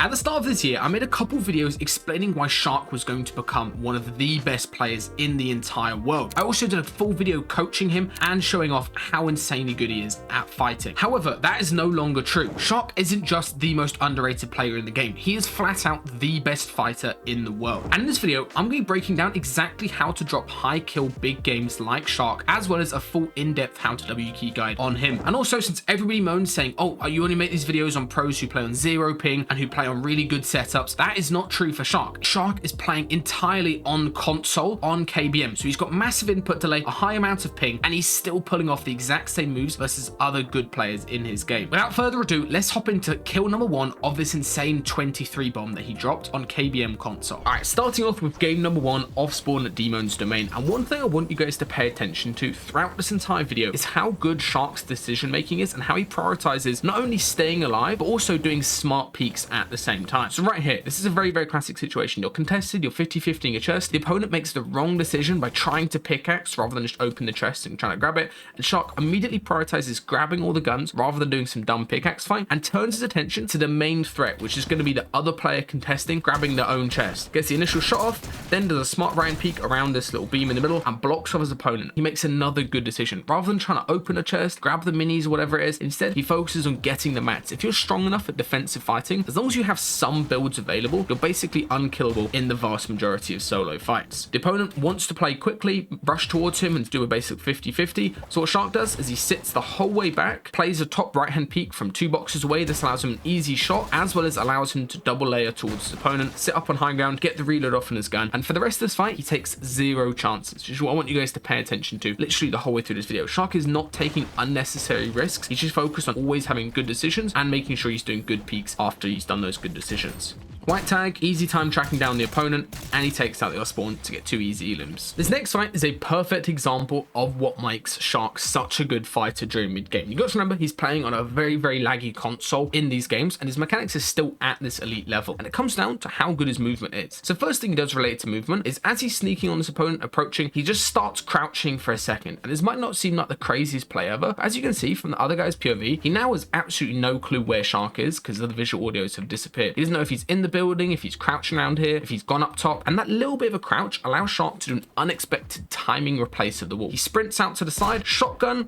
At the start of this year, I made a couple videos explaining why Shxrk was going to become one of the best players in the entire world. I also did a full video coaching him and showing off how insanely good he is at fighting. However, that is no longer true. Shxrk isn't just the most underrated player in the game. He is flat out the best fighter in the world. And in this video, I'm going to be breaking down exactly how to drop high kill big games like Shxrk, as well as a full in-depth how to W key guide on him. And also, since everybody moans saying, oh, you only make these videos on pros who play on 0 ping and who play on really good setups, that is not true for Shxrk. Shxrk is playing entirely on console on KBM, so he's got massive input delay, a high amount of ping, and he's still pulling off the exact same moves versus other good players in his game. Without further ado, let's hop into kill number 1 of this insane 23 bomb that he dropped on KBM console. All right, starting off with game number 1, Offspawn at Demon's Domain. And one thing I want you guys to pay attention to throughout this entire video is how good Shxrk's decision making is and how he prioritizes not only staying alive, but also doing smart peeks at the same time. So right here, this is a very, very classic situation. You're contested, you're 50-50ing a chest. The opponent makes the wrong decision by trying to pickaxe rather than just open the chest and trying to grab it. And Shxrk immediately prioritizes grabbing all the guns rather than doing some dumb pickaxe fight and turns his attention to the main threat, which is going to be the other player contesting, grabbing their own chest. Gets the initial shot off, then does a smart right hand peek around this little beam in the middle and blocks off his opponent. He makes another good decision. Rather than trying to open a chest, grab the minis or whatever it is, instead he focuses on getting the mats. If you're strong enough at defensive fighting, as long as you have some builds available, you're basically unkillable in the vast majority of solo fights. The opponent wants to play quickly, rush towards him and do a basic 50-50. So what Shxrk does is he sits the whole way back, plays a top right hand peek from 2 boxes away. This allows him an easy shot, as well as allows him to double layer towards his opponent, sit up on high ground, get the reload off on his gun, and for the rest of this fight he takes 0 chances, which is what I want you guys to pay attention to literally the whole way through this video. Shxrk is not taking unnecessary risks. He's just focused on always having good decisions and making sure he's doing good peeks after he's done those good decisions. White tag, easy time tracking down the opponent, and he takes out the Offspawn to get 2 easy Elims. This next fight is a perfect example of what makes Shxrk such a good fighter during mid-game. You got to remember, he's playing on a very, very laggy console in these games, and his mechanics is still at this elite level, and it comes down to how good his movement is. So first thing he does related to movement is as he's sneaking on this opponent, approaching, he just starts crouching for a second, and this might not seem like the craziest play ever, but as you can see from the other guy's POV, he now has absolutely no clue where Shxrk is because the visual audios have disappeared. He doesn't know if he's in the building, if he's crouching around here, if he's gone up top, and that little bit of a crouch allows Shxrk to do an unexpected timing replace of the wall. He sprints out to the side, shotgun,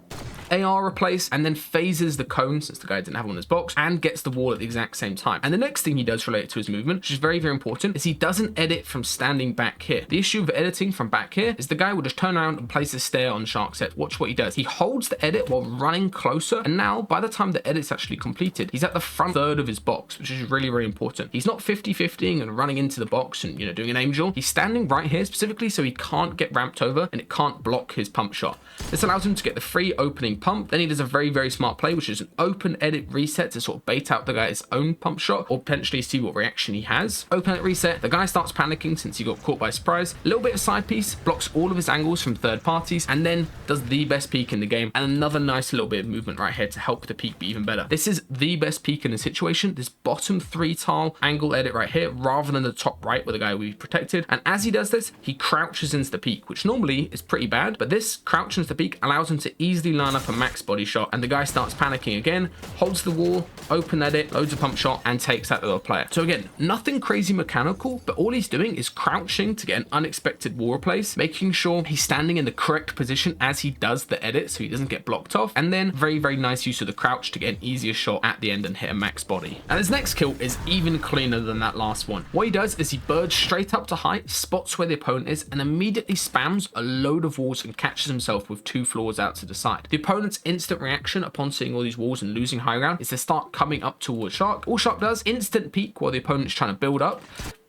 AR replace, and then phases the cone, since the guy didn't have one in his box, and gets the wall at the exact same time. And the next thing he does related to his movement, which is very, very important, is he doesn't edit from standing back here. The issue with editing from back here is the guy will just turn around and place a stair on Shxrk's head. Watch what he does. He holds the edit while running closer, and now by the time the edit's actually completed, he's at the front third of his box, which is really, really important. He's not 50-50ing and running into the box and, doing an angel. He's standing right here specifically so he can't get ramped over and it can't block his pump shot. This allows him to get the free opening pump. Then he does a very, very smart play, which is an open edit reset to sort of bait out the guy's own pump shot or potentially see what reaction he has. Open edit reset, the guy starts panicking since he got caught by surprise. A little bit of side piece, blocks all of his angles from third parties, and then does the best peek in the game and another nice little bit of movement right here to help the peek be even better. This is the best peek in the situation, this bottom 3 tile angle edit right here rather than the top right where the guy will be protected. And as he does this, he crouches into the peak, which normally is pretty bad, but this crouch into the peak allows him to easily line up a max body shot, and the guy starts panicking again, holds the wall, open edit, loads of pump shot, and takes out the other player. So again, nothing crazy mechanical, but all he's doing is crouching to get an unexpected wall replace, making sure he's standing in the correct position as he does the edit so he doesn't get blocked off, and then very, very nice use of the crouch to get an easier shot at the end and hit a max body. And his next kill is even cleaner than that last one. What he does is he birds straight up to height, spots where the opponent is, and immediately spams a load of walls and catches himself with 2 floors out to the side. The opponent's instant reaction upon seeing all these walls and losing high ground is to start coming up towards Shxrk. All Shxrk does, instant peek while the opponent's trying to build up,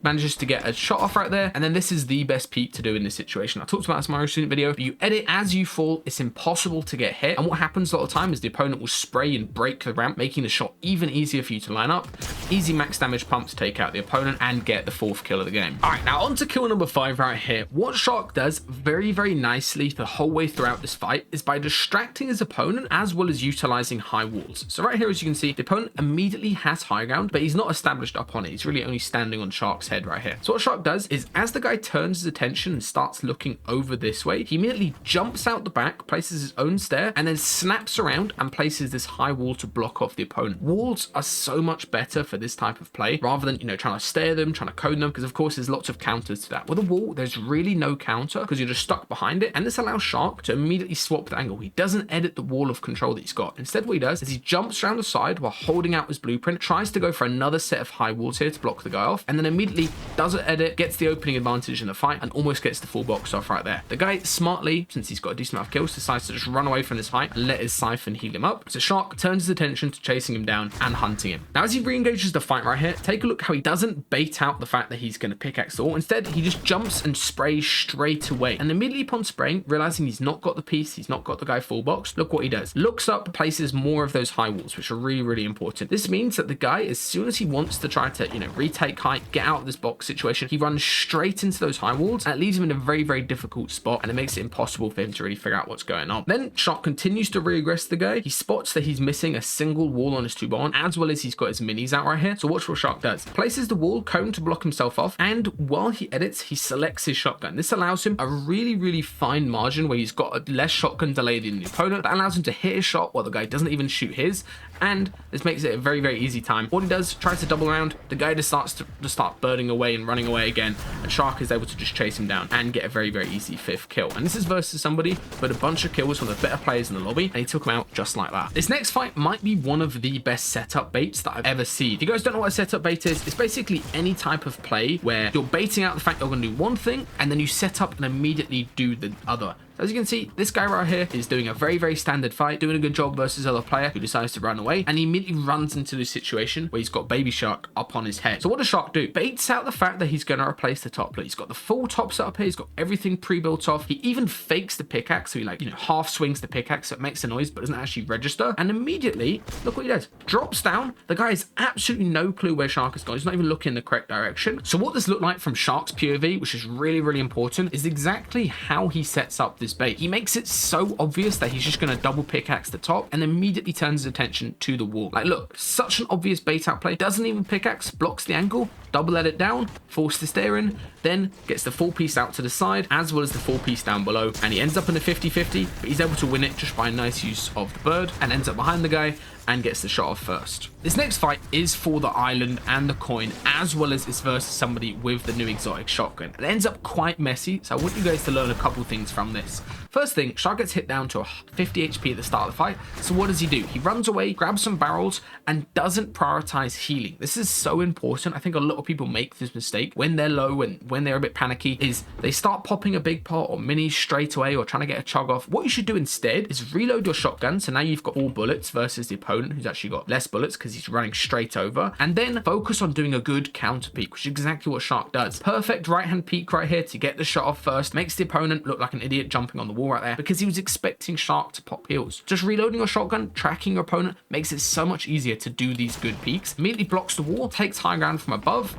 manages to get a shot off right there, and then this is the best peek to do in this situation. I talked about this in my recent video, but you edit as you fall, it's impossible to get hit, and what happens a lot of the time is the opponent will spray and break the ramp, making the shot even easier for you to line up. Easy max damage pump to take out the opponent and get the 4th kill of the game. All right, now on to kill number 5 right here. What Shxrk does very, very nicely the whole way throughout this fight is by distracting his opponent as well as utilizing high walls. So right here, as you can see, the opponent immediately has high ground, but he's not established up on it. He's really only standing on Shxrk's head right here. So what Shxrk does is, as the guy turns his attention and starts looking over this way, he immediately jumps out the back, places his own stair, and then snaps around and places this high wall to block off the opponent. Walls are so much better for this type of play, rather than, you know, trying to stair them, trying to cone them, because of course there's lots of counters to that. With a wall, there's really no counter because you're just stuck behind it, and this allows Shxrk to immediately swap the angle. He doesn't edit the wall of control that he's got. Instead, what he does is he jumps around the side while holding out his blueprint, tries to go for another set of high walls here to block the guy off, and then immediately does an edit, gets the opening advantage in the fight, and almost gets the full box off right there. The guy smartly, since he's got a decent amount of kills, decides to just run away from this fight and let his siphon heal him up. So Shxrk turns his attention to chasing him down and hunting him. Now, as he re-engages the fight right here, take a look how he doesn't bait out the fact that he's going to pickaxe the wall. Instead, he just jumps and sprays straight away. And immediately upon spraying, realizing he's not got the piece, he's not got the guy full box, look what he does. Looks up, places more of those high walls, which are really, really important. This means that the guy, as soon as he wants to try to, you know, retake height, get out of this box situation, he runs straight into those high walls, and it leaves him in a very, very difficult spot, and it makes it impossible for him to really figure out what's going on. Then Shxrk continues to re-aggress the guy. He spots that he's missing a single wall on his 2x1, as well as he's got his minis out right here. So watch what Shxrk does. Places the wall cone to block himself off, and while he edits, he selects his shotgun. This allows him a really, really fine margin where he's got a less shotgun delay than the opponent. That allows him to hit his shot while the guy doesn't even shoot his, and this makes it a very, very easy time. What he does, tries to double around, the guy just starts to start birding away and running away again, and Shxrk is able to just chase him down and get a very, very easy 5th kill. And this is versus somebody with a bunch of kills from the better players in the lobby, and he took him out just like that. This next fight might be one of the best setup baits that I've ever seen. If you guys don't know what a setup bait is, it's basically any type of play where you're baiting out the fact you're going to do one thing, and then you set up and immediately do the other. As you can see, this guy right here is doing a very, very standard fight, doing a good job versus other player who decides to run away, and he immediately runs into this situation where he's got Baby Shxrk up on his head. So what does Shxrk do? Baits out the fact that he's going to replace the top plate. He's got the full top setup here. He's got everything pre-built off. He even fakes the pickaxe, so he, like, you know, half swings the pickaxe, so it makes a noise but doesn't actually register. And immediately, look what he does. Drops down. The guy has absolutely no clue where Shxrk has gone. He's not even looking in the correct direction. So what this looked like from Shxrk's POV, which is really, really important, is exactly how he sets up this bait. He makes it so obvious that he's just going to double pickaxe the top and immediately turns his attention to the wall. Like, look, such an obvious bait out play. Doesn't even pickaxe, blocks the angle, double edit down, force the stair in, then gets the full piece out to the side as well as the full piece down below, and he ends up in a 50-50, but he's able to win it just by a nice use of the bird and ends up behind the guy and gets the shot off first. This next fight is for the island and the coin, as well as it's versus somebody with the new exotic shotgun. It ends up quite messy, so I want you guys to learn a couple things from this. First thing, Shxrk gets hit down to a 50 HP at the start of the fight, so what does he do? He runs away, grabs some barrels, and doesn't prioritize healing. This is so important. I think a lot of people make this mistake when they're low and when they're a bit panicky, is they start popping a big pot or minis straight away or trying to get a chug off. What you should do instead is reload your shotgun, so now you've got 4 bullets versus the opponent who's actually got less bullets because he's running straight over, and then focus on doing a good counter peek, which is exactly what Shxrk does. Perfect right hand peek right here to get the shot off first, makes the opponent look like an idiot jumping on the wall right there because he was expecting Shxrk to pop heals. Just reloading your shotgun, tracking your opponent, makes it so much easier to do these good peeks. Immediately blocks the wall, takes high ground from above.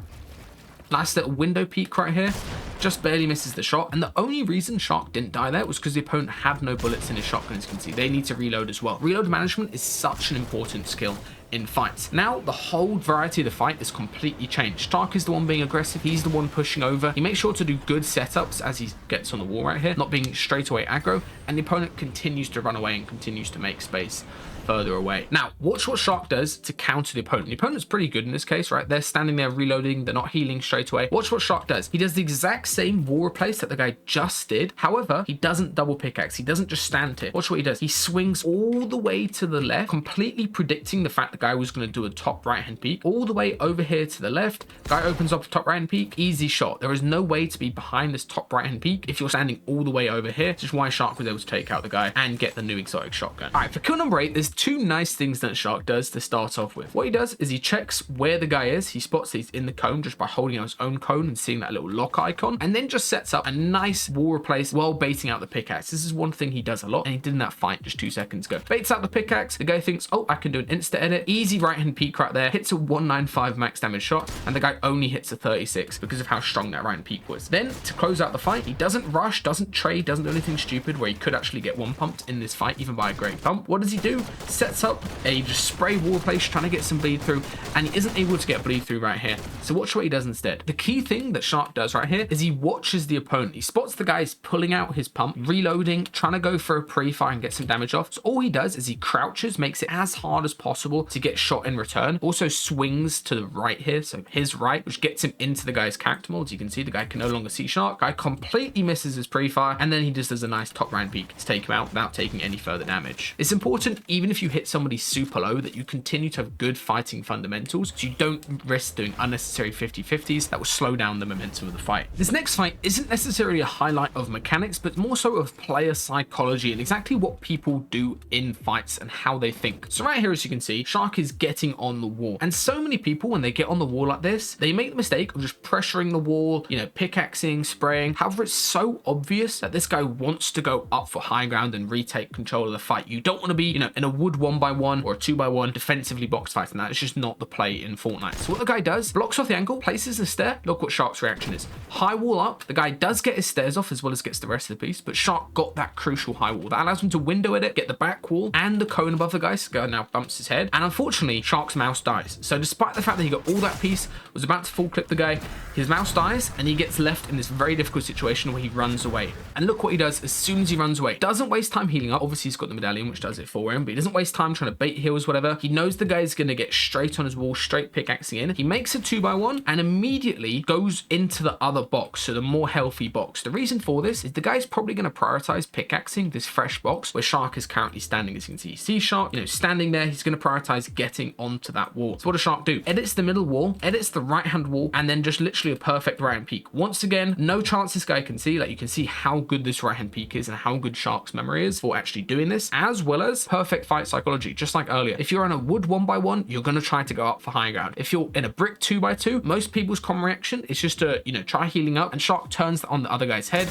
Nice little window peek right here. Just barely misses the shot. And the only reason Shxrk didn't die there was because the opponent had no bullets in his shotgun. As you can see, they need to reload as well. Reload management is such an important skill in fights. Now, the whole variety of the fight is completely changed. Shxrk is the one being aggressive. He's the one pushing over. He makes sure to do good setups as he gets on the wall right here, not being straight away aggro. And the opponent continues to run away and continues to make space further away. Now, watch what Shxrk does to counter the opponent. The opponent's pretty good in this case, right? They're standing there reloading. They're not healing straight away. Watch what Shxrk does. He does the exact same wall replace that the guy just did. However, he doesn't double pickaxe. He doesn't just stand here. Watch what he does. He swings all the way to the left, completely predicting the fact the guy was going to do a top right-hand peek. All the way over here to the left. Guy opens up a top right-hand peek. Easy shot. There is no way to be behind this top right-hand peek if you're standing all the way over here. Which is why Shxrk was able to take out the guy and get the new exotic shotgun. All right, for kill number 8, there's 2 nice things that Shxrk does to start off with. What he does is he checks where the guy is. He spots that he's in the cone just by holding out his own cone and seeing that little lock icon, and then just sets up a nice wall replace while baiting out the pickaxe. This is one thing he does a lot, and he did in that fight just 2 seconds ago. Baits out the pickaxe. The guy thinks, oh, I can do an insta edit. Easy right hand peek right there. Hits a 195 max damage shot, and the guy only hits a 36 because of how strong that right hand peek was. Then to close out the fight, he doesn't rush, doesn't trade, doesn't do anything stupid where he could actually get one pumped in this fight, even by a great pump. What does he do? sets up a just spray wall place, trying to get some bleed through, and he isn't able to get bleed through right here. So watch what he does instead. The key thing that Shxrk does right here is he watches the opponent. He spots the guys pulling out his pump, reloading, trying to go for a pre-fire and get some damage off. So all he does is he crouches, makes it as hard as possible to get shot in return. Also swings to the right here, so his right, which gets him into the guy's character mold. As you can see, the guy can no longer see Shxrk. Guy completely misses his pre-fire, and then he just does a nice top round peek to take him out without taking any further damage. It's important, even if you hit somebody super low, that you continue to have good fighting fundamentals, so you don't risk doing unnecessary 50-50s that will slow down the momentum of the fight. This next fight isn't necessarily a highlight of mechanics, but more so of player psychology and exactly what people do in fights and how they think. So right here, as you can see, Shxrk is getting on the wall, and so many people, when they get on the wall like this, they make the mistake of just pressuring the wall, you know, pickaxing, spraying. However, it's so obvious that this guy wants to go up for high ground and retake control of the fight. You don't want to be, you know, in a wood 1x1 or a 2x1 defensively box fight, and that is just not the play in Fortnite. So what the guy does, blocks off the angle, places the stair. Look what Shxrk's reaction is. High wall up. The guy does get his stairs off as well as gets the rest of the piece, but Shxrk got that crucial high wall. That allows him to window edit, get the back wall and the cone above the guy. So the guy now bumps his head, and unfortunately Shxrk's mouse dies. So despite the fact that he got all that piece, was about to full clip the guy, his mouse dies and he gets left in this very difficult situation where he runs away. And look what he does as soon as he runs away. Doesn't waste time healing up. Obviously he's got the medallion which does it for him, but he doesn't waste time trying to bait heals, whatever. He knows the guy's going to get straight on his wall, straight pickaxing in. He makes a 2x1 and immediately goes into the other box, so the more healthy box. The reason for this is the guy's probably going to prioritize pickaxing this fresh box where Shxrk is currently standing. As you can see, Shxrk, you know, standing there, he's going to prioritize getting onto that wall. So what does Shxrk do? Edits the middle wall, edits the right hand wall, and then just literally a perfect right hand peek. Once again, no chance this guy can see. Like, you can see how good this right hand peek is and how good Shxrk's memory is for actually doing this, as well as perfect fight psychology. Just like earlier, if you're on a wood 1x1, you're going to try to go up for high ground. If you're in a brick 2x2, most people's common reaction is just to, you know, try healing up, and Shxrk turns on the other guy's head,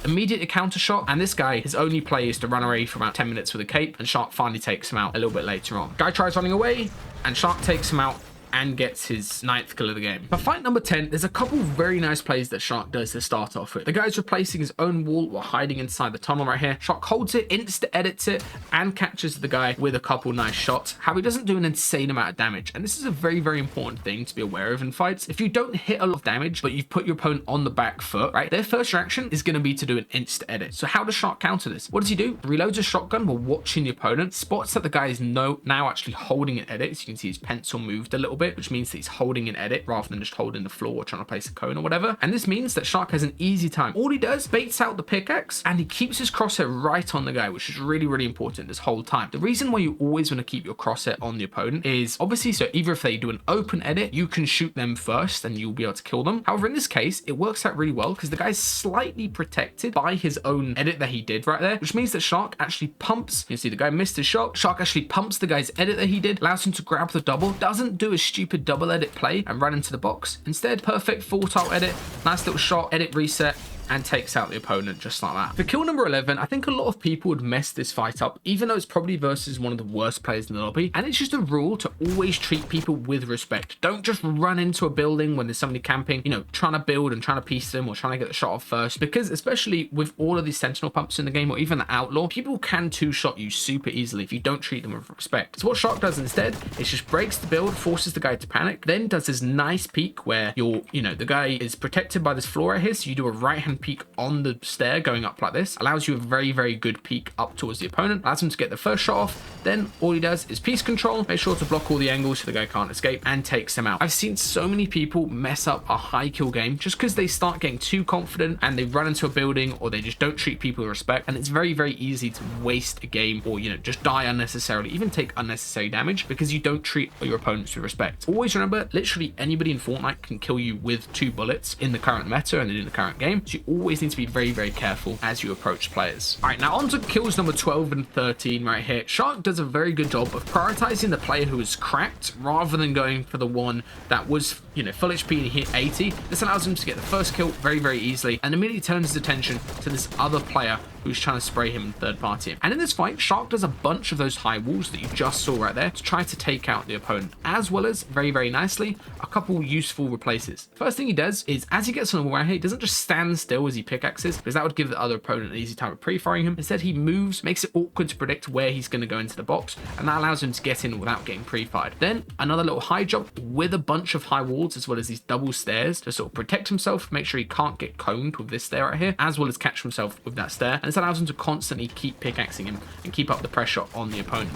immediate counter shot, and this guy, his only play is to run away for about 10 minutes with a cape, and Shxrk finally takes him out a little bit later on. Guy tries running away, and Shxrk takes him out and gets his 9th kill of the game. For fight number 10, there's a couple very nice plays that Shxrk does to start off with. The guy's replacing his own wall while hiding inside the tunnel right here. Shxrk holds it, insta edits it, and catches the guy with a couple nice shots. However, he doesn't do an insane amount of damage, and this is a very, very important thing to be aware of in fights. If you don't hit a lot of damage, but you've put your opponent on the back foot, right, their first reaction is going to be to do an insta edit. So how does Shxrk counter this? What does he do? Reloads a shotgun while watching the opponent, spots that the guy is now actually holding an edit. As you can see, his pencil moved a little bit, which means that he's holding an edit rather than just holding the floor or trying to place a cone or whatever. And this means that Shxrk has an easy time. All he does, baits out the pickaxe, and he keeps his crosshair right on the guy, which is really, really important this whole time. The reason why you always want to keep your crosshair on the opponent is obviously so either if they do an open edit, you can shoot them first and you'll be able to kill them. However, in this case, it works out really well because the guy's slightly protected by his own edit that he did right there, which means that Shxrk actually pumps. You see the guy missed his shot. Shxrk actually pumps the guy's edit that he did, allows him to grab the double, doesn't do a stupid double edit play and run into the box. Instead, perfect full tile edit, nice little shot, edit reset, and takes out the opponent just like that. For kill number 11, I think a lot of people would mess this fight up, even though it's probably versus one of the worst players in the lobby. And it's just a rule to always treat people with respect. Don't just run into a building when there's somebody camping, you know, trying to build and trying to piece them or trying to get the shot off first. Because especially with all of these sentinel pumps in the game, or even the outlaw, people can two-shot you super easily if you don't treat them with respect. So what Shxrk does instead is just breaks the build, forces the guy to panic, then does this nice peek where the guy is protected by this floor right here, so you do a right-hand peek on the stair going up like this, allows you a very, very good peek up towards the opponent, allows him to get the first shot off. Then all he does is piece control, make sure to block all the angles so the guy can't escape, and takes him out. I've seen so many people mess up a high kill game just because they start getting too confident and they run into a building, or they just don't treat people with respect, and it's very, very easy to waste a game, or just die unnecessarily, even take unnecessary damage because you don't treat your opponents with respect. Always remember, literally anybody in Fortnite can kill you with 2 bullets in the current meta and in the current game, so you always need to be very, very careful as you approach players. All right, now on to kills number 12 and 13 right here. Shxrk does a very good job of prioritizing the player who is cracked rather than going for the one that was, full HP and hit 80. This allows him to get the first kill very, very easily and immediately turns his attention to this other player who's trying to spray him and third party him. And in this fight, Shxrk does a bunch of those high walls that you just saw right there to try to take out the opponent, as well as very, very nicely, a couple useful replaces. First thing he does is as he gets on the wall right here, he doesn't just stand still as he pickaxes, because that would give the other opponent an easy time of pre-firing him. Instead, he moves, makes it awkward to predict where he's going to go into the box, and that allows him to get in without getting pre-fired. Then another little high jump with a bunch of high walls, as well as these double stairs to sort of protect himself, make sure he can't get coned with this stair right here, as well as catch himself with that stair. And this allows him to constantly keep pickaxing him and keep up the pressure on the opponent.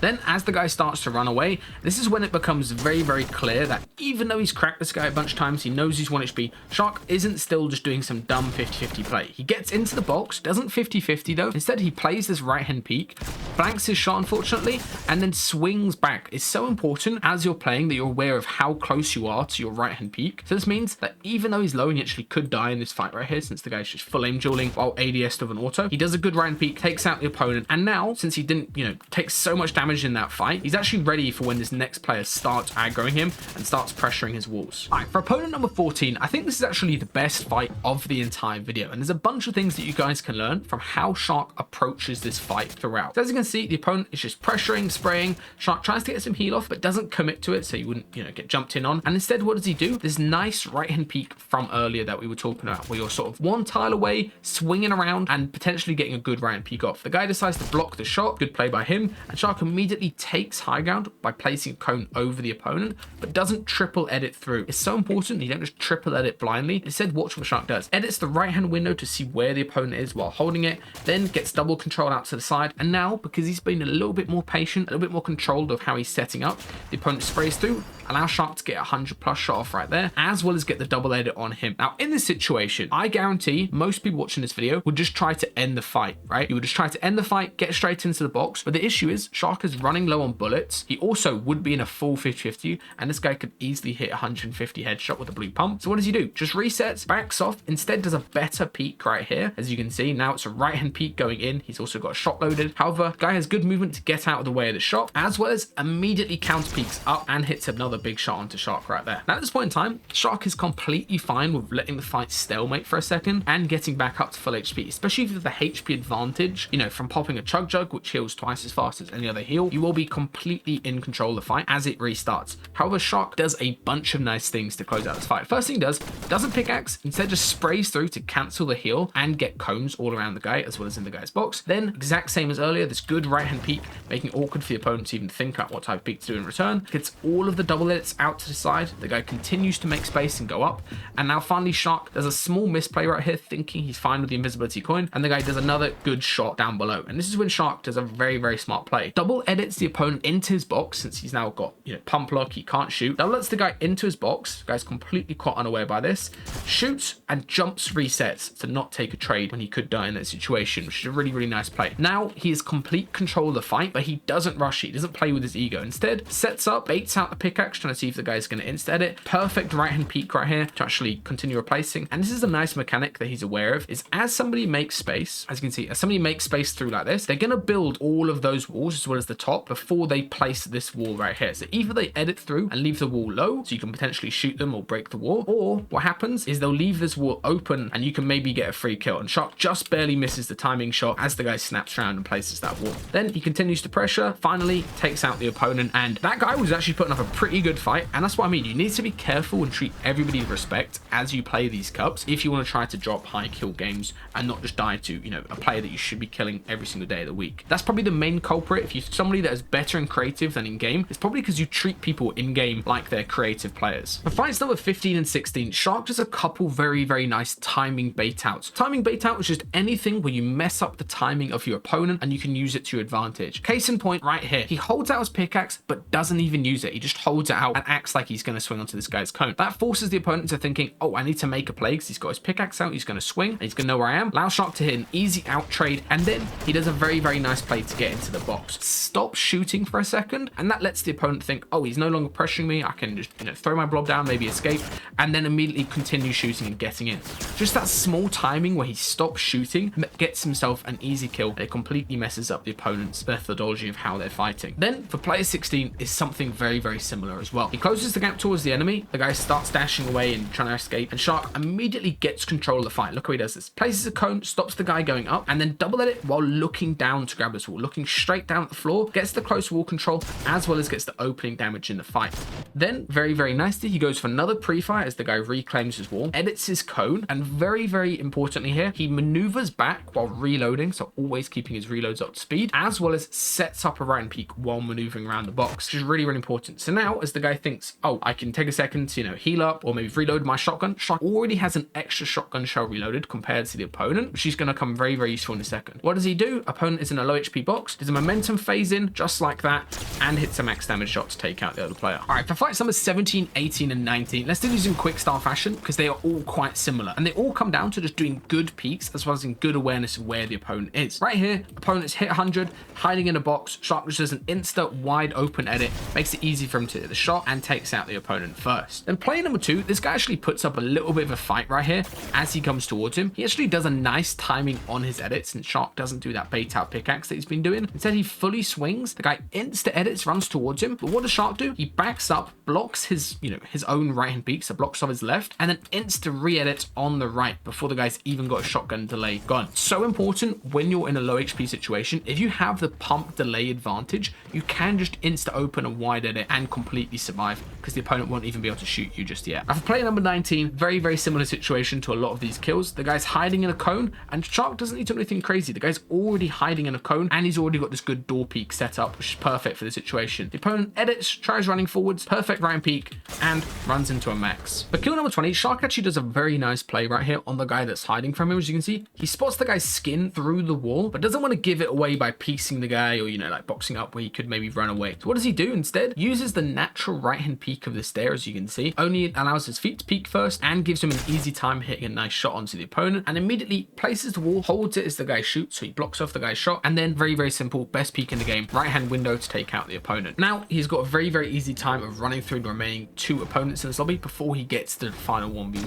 Then as the guy starts to run away, this is when it becomes very, very clear that even though he's cracked this guy a bunch of times, he knows he's 1 HP, Shxrk isn't still just doing some dumb 50-50 play. He gets into the box, doesn't 50-50 though. Instead, he plays this right-hand peek, blanks his shot unfortunately, and then swings back. It's so important as you're playing that you're aware of how close you are to your right-hand peek. So this means that even though he's low and he actually could die in this fight right here, since the guy's just full aim dueling while ADS'd with an auto, he does a good right-hand peek, takes out the opponent, and now, since he didn't, take so much damage in that fight, he's actually ready for when this next player starts aggroing him and starts pressuring his walls. All right, for opponent number 14, I think this is actually the best fight of the entire video, and there's a bunch of things that you guys can learn from how Shxrk approaches this fight throughout. So as you can see, the opponent is just pressuring, spraying. Shxrk tries to get some heal off, but doesn't commit to it, so he wouldn't, get jumped in on. And instead, what does he do? This nice right-hand peek from earlier that we were talking about, where you're sort of one tile away, swinging around, and potentially getting a good right-hand peek off. The guy decides to block the shot, good play by him, and Shxrk immediately takes high ground by placing a cone over the opponent, but doesn't triple edit through. It's so important you don't just triple edit blindly. Instead, watch what Shxrk does. Edits the right hand window to see where the opponent is while holding it, then gets double control out to the side, and now, because he's been a little bit more patient, a little bit more controlled of how he's setting up, the opponent sprays through, allows Shxrk to get a 100+ shot off right there, as well as get the double edit on him. Now, in this situation, I guarantee most people watching this video would just try to end the fight, right? You would just try to end the fight, get straight into the box, but the issue is Shxrk is running low on bullets. He also would be in a full 50-50, and this guy could easily hit 150 headshot with a blue pump. So what does he do? Just resets, backs off, instead does a better peek right here. As you can see, now it's a right-hand peek going in. He's also got a shot loaded. However, the guy has good movement to get out of the way of the shot, as well as immediately counter peeks up and hits another big shot onto Shxrk right there. Now at this point in time, Shxrk is completely fine with letting the fight stalemate for a second and getting back up to full HP, especially with the HP advantage, from popping a chug jug, which heals twice as fast as any other heal. You will be completely in control of the fight as it restarts. However, Shxrk does a bunch of nice things to close out this fight. First thing he does, doesn't pickaxe, instead just sprays through to cancel the heal and get cones all around the guy as well as in the guy's box. Then, exact same as earlier, this good right hand peek, making it awkward for the opponent to even think about what type of peek to do in return. Gets all of the double edits out to the side. The guy continues to make space and go up. And now finally Shxrk does a small misplay right here, thinking he's fine with the invisibility coin, and the guy does another good shot down below. And this is when Shxrk does a very, very smart play. Double edits the opponent into his box, since he's now got, pump lock, he can't shoot. Double lets the guy into his box. The guy's completely caught unaware by this. Shoots and jumps resets to not take a trade when he could die in that situation, which is a really, really nice play. Now he has complete control of the fight, but he doesn't rush it. He doesn't play with his ego. Instead, sets up, baits out the pickaxe, trying to see if the guy's going to insta edit. Perfect right hand peek right here to actually continue replacing. And this is a nice mechanic that he's aware of, is as somebody makes space, as you can see, as somebody makes space through like this, they're going to build all of those walls as well as the top before they place this wall right here. So either they edit through and leave the wall low, so you can potentially shoot them or break the wall, or what happens is they'll leave this wall open and you can maybe get a free kill. And Shxrk just barely misses the timing shot as the guy snaps around and places that wall. Then he continues to pressure, finally takes out the opponent, and that guy was actually putting up a pretty good fight. And that's what I mean, you need to be careful and treat everybody with respect as you play these cups if you want to try to drop high kill games and not just die to, a player that you should be killing every single day of the week. That's probably the main culprit. If you're somebody that is better in creative than in game, it's probably because you treat people in game like they're creative players. For fights number 15 and 16, Shxrk does a couple very, very nice timing bait outs. Timing bait out is just anything where you mess up the timing of your opponent and you can use it to your advantage. Case in point right here, he holds out his pickaxe but doesn't even use it. He just holds it out and acts like he's going to swing onto this guy's cone. That forces the opponent to thinking, oh, I need to make a play because he's got his pickaxe out, he's going to swing, and he's going to know where I am. Allows Shxrk to hit an easy out trade, and then he does a very, very nice play to get into the box. Stop shooting for a second, and that lets the opponent think, oh, he's no longer pressuring me, I can just throw my blob down, maybe escape, and then immediately continue shooting and getting in. Just that small timing where he stops shooting gets himself an easy kill, and it completely messes up the opponent's methodology of how they're fighting. Then for player 16 is something very, very similar as well. He closes the gap towards the enemy, the guy starts dashing away and trying to escape, and Shxrk immediately gets control of the fight. Look how he does this. Places a cone, stops the guy going up, and then double edit while looking down to grab this wall, looking straight down at the floor door, gets the close wall control, as well as gets the opening damage in the fight. Then, very, very nicely, he goes for another pre-fire as the guy reclaims his wall, edits his cone, and very, very importantly here, he maneuvers back while reloading, so always keeping his reloads up to speed, as well as sets up a right hand peak while maneuvering around the box, which is really, really important. So now, as the guy thinks, oh, I can take a second to, heal up or maybe reload my shotgun, Shxrk already has an extra shotgun shell reloaded compared to the opponent, which is going to come very, very useful in a second. What does he do? Opponent is in a low HP box, does a momentum phase in, just like that, and hits a max damage shot to take out the other player. All right, for fights numbers 17, 18, and 19, let's do these in quick style fashion because they are all quite similar, and they all come down to just doing good peeks as well as in good awareness of where the opponent is. Right here, opponent's hit 100, hiding in a box. Shxrk just does an insta wide open edit, makes it easy for him to hit the shot and takes out the opponent first. Then play number 2, this guy actually puts up a little bit of a fight right here as he comes towards him. He actually does a nice timing on his edits, and Shxrk doesn't do that bait out pickaxe that he's been doing. Instead, he fully swings. The guy insta edits, runs towards him. But what does Shxrk do? He backs up, blocks his, his own right hand peak, so blocks off his left, and then insta re-edits on the right before the guy's even got a shotgun delay gun. So important when you're in a low HP situation. If you have the pump delay advantage, you can just insta open a wide edit and completely survive because the opponent won't even be able to shoot you just yet. Now for player number 19, very, very similar situation to a lot of these kills. The guy's hiding in a cone, and Shxrk doesn't need to do anything crazy. The guy's already hiding in a cone, and he's already got this good door peek set up, which is perfect for the situation. The opponent edits, tries running forwards, perfect right peek, and runs into a max. For kill number 20, Shxrk actually does a very nice play right here on the guy that's hiding from him. As you can see, he spots the guy's skin through the wall, but doesn't want to give it away by piecing the guy or, like boxing up where he could maybe run away. So what does he do instead? Uses the natural right hand peak of the stair, as you can see, only allows his feet to peek first and gives him an easy time hitting a nice shot onto the opponent, and immediately places the wall, holds it as the guy shoots, so he blocks off the guy's shot, and then very, very simple, best peek in the game, right hand window to take out the opponent. Now he's got a very, very easy time of running through the remaining 2 opponents in this lobby before he gets to the final 1v1.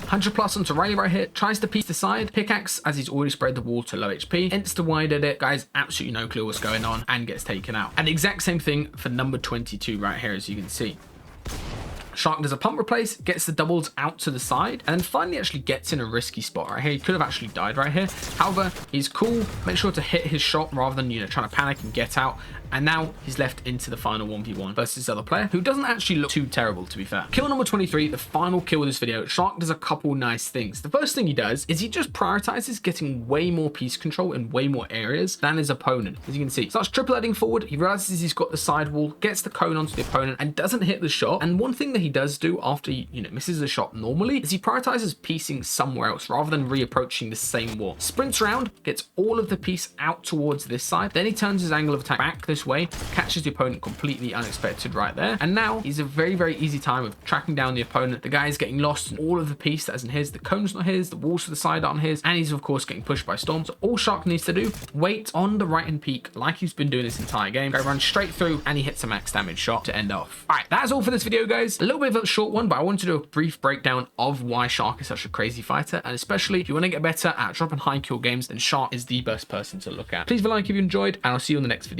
100 plus onto Riley right here, tries to piece the side, pickaxe as he's already spread the wall to low HP, insta wide edit, guys absolutely no clue what's going on, and gets taken out. And the exact same thing for number 22 right here, as you can see. Shxrk does a pump replace, gets the doubles out to the side, and then finally actually gets in a risky spot right here. He could have actually died right here. However, he's cool, makes sure to hit his shot rather than, trying to panic and get out. And now he's left into the final 1v1 versus this other player who doesn't actually look too terrible, to be fair. Kill number 23, the final kill of this video. Shxrk does a couple nice things. The first thing he does is he just prioritizes getting way more piece control in way more areas than his opponent. As you can see, starts triple heading forward. He realizes he's got the side wall, gets the cone onto the opponent and doesn't hit the shot. And one thing that he does do after he, misses the shot normally is he prioritizes piecing somewhere else rather than reapproaching the same wall. Sprints around, gets all of the piece out towards this side. Then he turns his angle of attack back this way, catches the opponent completely unexpected right there, and now he's a very, very easy time of tracking down the opponent. The guy is getting lost in all of the piece that isn't his, the cone's not his, the walls to the side aren't his, and he's of course getting pushed by Storm. So all Shxrk needs to do, wait on the right hand peak like he's been doing this entire game, go run straight through, and he hits a max damage shot to end off. All right, that's all for this video, guys. A little bit of a short one, but I wanted to do a brief breakdown of why Shxrk is such a crazy fighter, and especially if you want to get better at dropping high kill games, then Shxrk is the best person to look at. Please leave a like if you enjoyed, and I'll see you in the next video.